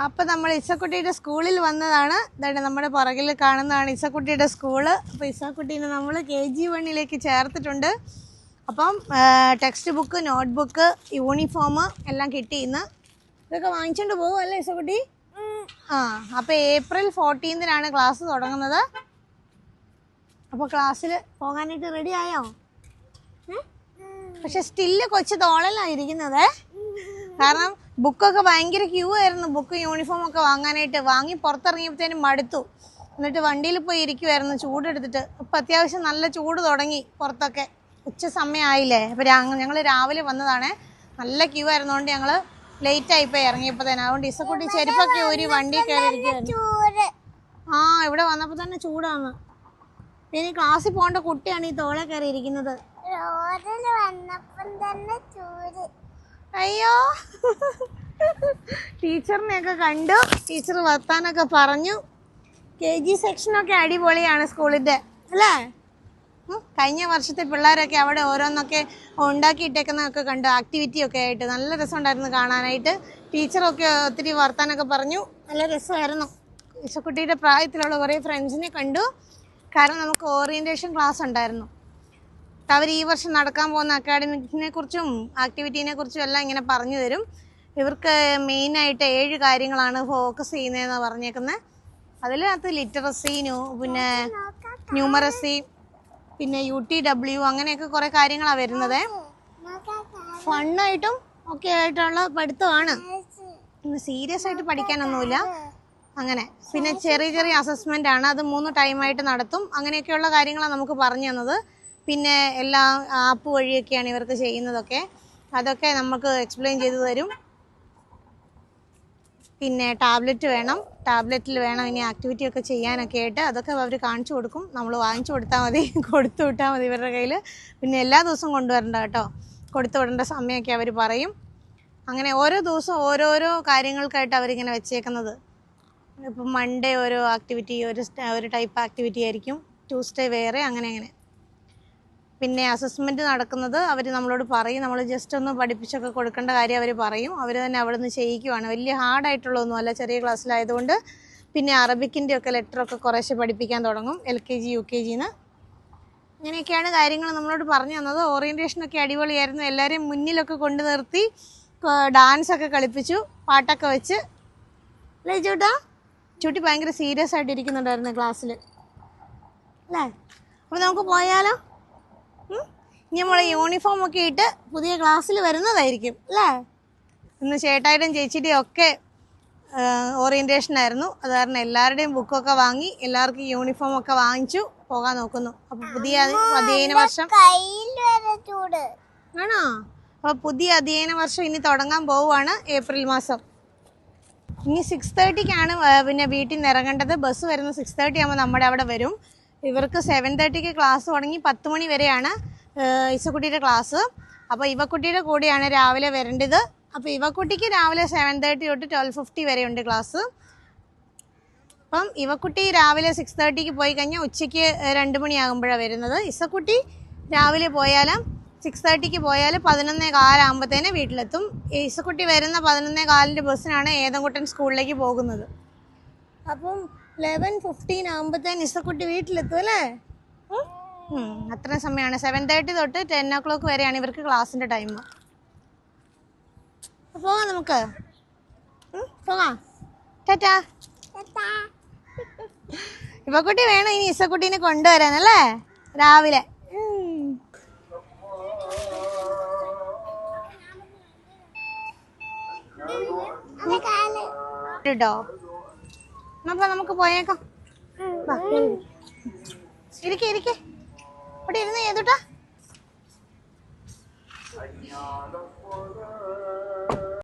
അപ്പം നമ്മൾ ഇസക്കുട്ടിയുടെ സ്കൂളിൽ വന്നതാണ്. ഇതായിട്ട് നമ്മുടെ പുറകിൽ കാണുന്നതാണ് ഇസക്കുട്ടിയുടെ സ്കൂള്. അപ്പോൾ ഇസക്കുട്ടീനെ നമ്മൾ KG1 ചേർത്തിട്ടുണ്ട്. അപ്പം ടെക്സ്റ്റ് ബുക്ക്, നോട്ട്ബുക്ക്, യൂണിഫോം എല്ലാം കിട്ടി. ഇന്ന് ഇതൊക്കെ വാങ്ങിച്ചുകൊണ്ട് പോകും അല്ലേ ഇസക്കുട്ടി? അപ്പോൾ April 14 ക്ലാസ് തുടങ്ങുന്നത്. അപ്പോൾ ക്ലാസ്സിൽ പോകാനായിട്ട് റെഡി ആയോ? പക്ഷെ സ്റ്റില്ല് കൊച്ചു തോളലായിരിക്കുന്നത്. കാരണം ബുക്കൊക്കെ ഭയങ്കര ക്യൂ ആയിരുന്നു. ബുക്ക് യൂണിഫോം ഒക്കെ വാങ്ങാനായിട്ട് വാങ്ങി പുറത്തിറങ്ങിയപ്പോഴത്തേനും മടുത്തു. എന്നിട്ട് വണ്ടിയിൽ പോയി ഇരിക്കുമായിരുന്നു ചൂടെടുത്തിട്ട്. ഇപ്പം അത്യാവശ്യം നല്ല ചൂട് തുടങ്ങി പുറത്തൊക്കെ. ഉച്ച സമയമായില്ലേ. അപ്പോൾ ഞങ്ങൾ രാവിലെ വന്നതാണ്. നല്ല ക്യൂ ആയിരുന്നുകൊണ്ട് ഞങ്ങൾ ലേറ്റ് ആയിപ്പോയി ഇറങ്ങിയപ്പോൾ തന്നെ. അതുകൊണ്ട് ഇസക്കുട്ടി ചെരുപ്പൊക്കെ ഒരു വണ്ടി കയറി ഇരിക്കുവായിരുന്നു. ഇവിടെ വന്നപ്പോൾ തന്നെ ചൂടാണ്. ഇനി ക്ലാസ്സിൽ പോകേണ്ട കുട്ടിയാണ് ഈ തോളെ കയറി ഇരിക്കുന്നത്. അയ്യോ, ടീച്ചറിനെയൊക്കെ കണ്ടു. ടീച്ചർ വർത്താനൊക്കെ പറഞ്ഞു. KG സെക്ഷനൊക്കെ അടിപൊളിയാണ് സ്കൂളിൻ്റെ അല്ലേ? കഴിഞ്ഞ വർഷത്തെ പിള്ളേരൊക്കെ അവിടെ ഓരോന്നൊക്കെ ഉണ്ടാക്കിയിട്ടേക്കുന്നതൊക്കെ കണ്ടു. ആക്ടിവിറ്റിയൊക്കെ ആയിട്ട് നല്ല രസമുണ്ടായിരുന്നു കാണാനായിട്ട്. ടീച്ചറൊക്കെ ഒത്തിരി വർത്താനൊക്കെ പറഞ്ഞു. നല്ല രസമായിരുന്നു. ഇസക്കുട്ടിയുടെ പ്രായത്തിലുള്ള കുറേ ഫ്രണ്ട്സിനെ കണ്ടു. കാരണം നമുക്ക് ഓറിയൻറ്റേഷൻ ക്ലാസ് ഉണ്ടായിരുന്നു. അവർ ഈ വർഷം നടക്കാൻ പോകുന്ന അക്കാഡമിക്സിനെ കുറിച്ചും ആക്ടിവിറ്റീനെ കുറിച്ചും എല്ലാം ഇങ്ങനെ പറഞ്ഞു തരും. ഇവർക്ക് മെയിനായിട്ട് 7 കാര്യങ്ങളാണ് ഫോക്കസ് ചെയ്യുന്നതെന്ന് പറഞ്ഞേക്കുന്നത്. അതിനകത്ത് ലിറ്ററസി, പിന്നെ ന്യൂമറസി, പിന്നെ UTW അങ്ങനെയൊക്കെ കുറേ കാര്യങ്ങളാണ് വരുന്നത്. ഫണ്ണായിട്ടും ഒക്കെ ആയിട്ടുള്ള പഠിത്തമാണ്. സീരിയസ് ആയിട്ട് പഠിക്കാനൊന്നുമില്ല അങ്ങനെ. പിന്നെ ചെറിയ ചെറിയ അസസ്മെൻ്റ് ആണ്. അത് 3 ടൈമായിട്ട് നടത്തും. അങ്ങനെയൊക്കെയുള്ള കാര്യങ്ങളാണ് നമുക്ക് പറഞ്ഞു തന്നത്. പിന്നെ എല്ലാം ആപ്പ് വഴിയൊക്കെയാണ് ഇവർക്ക് ചെയ്യുന്നതൊക്കെ. അതൊക്കെ നമുക്ക് എക്സ്പ്ലെയിൻ ചെയ്തു തരും. പിന്നെ ടാബ്ലറ്റ് വേണം. ടാബ്ലറ്റിൽ വേണം ഇനി ആക്ടിവിറ്റി ഒക്കെ ചെയ്യാനൊക്കെ ആയിട്ട്. അതൊക്കെ അവർ കാണിച്ചു കൊടുക്കും. നമ്മൾ വാങ്ങിച്ചു കൊടുത്താൽ മതി, കൊടുത്തു വിട്ടാൽ മതി ഇവരുടെ കയ്യിൽ. പിന്നെ എല്ലാ ദിവസവും കൊണ്ടുവരണ്ട കേട്ടോ. കൊടുത്തു വിടേണ്ട സമയമൊക്കെ അവർ പറയും. അങ്ങനെ ഓരോ ദിവസവും ഓരോരോ കാര്യങ്ങൾക്കായിട്ട് അവരിങ്ങനെ വെച്ചേക്കുന്നത്. ഇപ്പം മൺഡേ ഓരോ ആക്ടിവിറ്റി, ഒരു ടൈപ്പ് ആക്ടിവിറ്റി ആയിരിക്കും. ട്യൂസ്ഡേ വേറെ, അങ്ങനെ. പിന്നെ അസസ്മെൻറ്റ് നടക്കുന്നത് അവർ നമ്മളോട് പറയും. നമ്മൾ ജസ്റ്റ് ഒന്ന് പഠിപ്പിച്ചൊക്കെ കൊടുക്കേണ്ട കാര്യം അവർ പറയും. അവർ തന്നെ അവിടെ നിന്ന് ചെയ്യിക്കുവാണ്. വലിയ ഹാർഡായിട്ടുള്ളതൊന്നുമല്ല, ചെറിയ ക്ലാസ്സിലായതുകൊണ്ട്. പിന്നെ അറബിക്കിൻ്റെ ഒക്കെ ലെറ്ററൊക്കെ കുറേശ്ശെ പഠിപ്പിക്കാൻ തുടങ്ങും LKG UKG. അങ്ങനെയൊക്കെയാണ് കാര്യങ്ങൾ നമ്മളോട് പറഞ്ഞു തന്നത്. ഓറിയൻറ്റേഷനൊക്കെ അടിപൊളിയായിരുന്നു. എല്ലാവരെയും മുന്നിലൊക്കെ കൊണ്ടു നിർത്തി ഡാൻസൊക്കെ കളിപ്പിച്ചു, പാട്ടൊക്കെ വെച്ച്. അല്ലേ ചേട്ടാ? ചൂട്ടി ഭയങ്കര സീരിയസ് ആയിട്ട് ഇരിക്കുന്നുണ്ടായിരുന്നു ക്ലാസ്സിൽ അല്ലേ? അപ്പോൾ നമുക്ക് പോയാലോ? ഇനി നമ്മൾ യൂണിഫോം ഒക്കെ ഇട്ട് പുതിയ ക്ലാസ്സിൽ വരുന്നതായിരിക്കും അല്ലേ? ഇന്ന് ചേട്ടായിയുടെയും ചേച്ചിയുടെയും ഒക്കെ ഓറിയൻറ്റേഷൻ ആയിരുന്നു. അത് കാരണം എല്ലാവരുടെയും ബുക്കൊക്കെ വാങ്ങി, എല്ലാവർക്കും യൂണിഫോം ഒക്കെ വാങ്ങിച്ചു പോകാൻ നോക്കുന്നു. അപ്പോൾ പുതിയ അധ്യയന വർഷം ആണോ? അപ്പോൾ പുതിയ അധ്യയന വർഷം ഇനി തുടങ്ങാൻ പോവുകയാണ് ഏപ്രിൽ മാസം. ഇനി 6:30 പിന്നെ വീട്ടിൽ നിന്ന് ഇറങ്ങേണ്ടത്. ബസ് വരുന്നത് 6:30 ആകുമ്പോൾ നമ്മുടെ അവിടെ വരും. ഇവർക്ക് 7:30 ക്ലാസ് തുടങ്ങി 10 മണി വരെയാണ് ഇസക്കുട്ടിയുടെ ക്ലാസ്. അപ്പോൾ ഇവക്കുട്ടിയുടെ കൂടെയാണ് രാവിലെ വരേണ്ടത്. അപ്പോൾ ഇവക്കുട്ടിക്ക് രാവിലെ 7:30 തൊട്ട് 12:50 വരെയുണ്ട് ക്ലാസ്. അപ്പം ഇവക്കുട്ടി രാവിലെ 6:30 പോയി കഴിഞ്ഞാൽ ഉച്ചയ്ക്ക് 2 മണിയാകുമ്പോഴാണ് വരുന്നത്. ഇസക്കുട്ടി രാവിലെ പോയാലും 6:30 പോയാൽ 11:15 ആകുമ്പോഴത്തേനെ വീട്ടിലെത്തും. ഇസക്കുട്ടി വരുന്ന 11:15 ബസ്സിനാണ് ഏതൻകുട്ടൻ സ്കൂളിലേക്ക് പോകുന്നത്. അപ്പം 11:15 ആകുമ്പോഴത്തേന് ഇസക്കുട്ടി വീട്ടിലെത്തും അല്ലേ? അത്ര സമയമാണ്. 7:30 തൊട്ട് 10 o'clock വരെയാണ് ഇവർക്ക് ക്ലാസ്സിൻ്റെ ടൈം. പോകാം, നമുക്ക് പോകാം. ടാറ്റാ. ഇവക്കുട്ടി വേണം ഇനി ഇസക്കുട്ടീനെ കൊണ്ടുവരാനല്ലേ രാവിലെ. കേട്ടോ? അപ്പോൾ നമുക്ക് പോയേക്കാം. ഇരിക്കെ ഇവിടെ ഇരുന്ന് ചെയ്തുട്ടാ.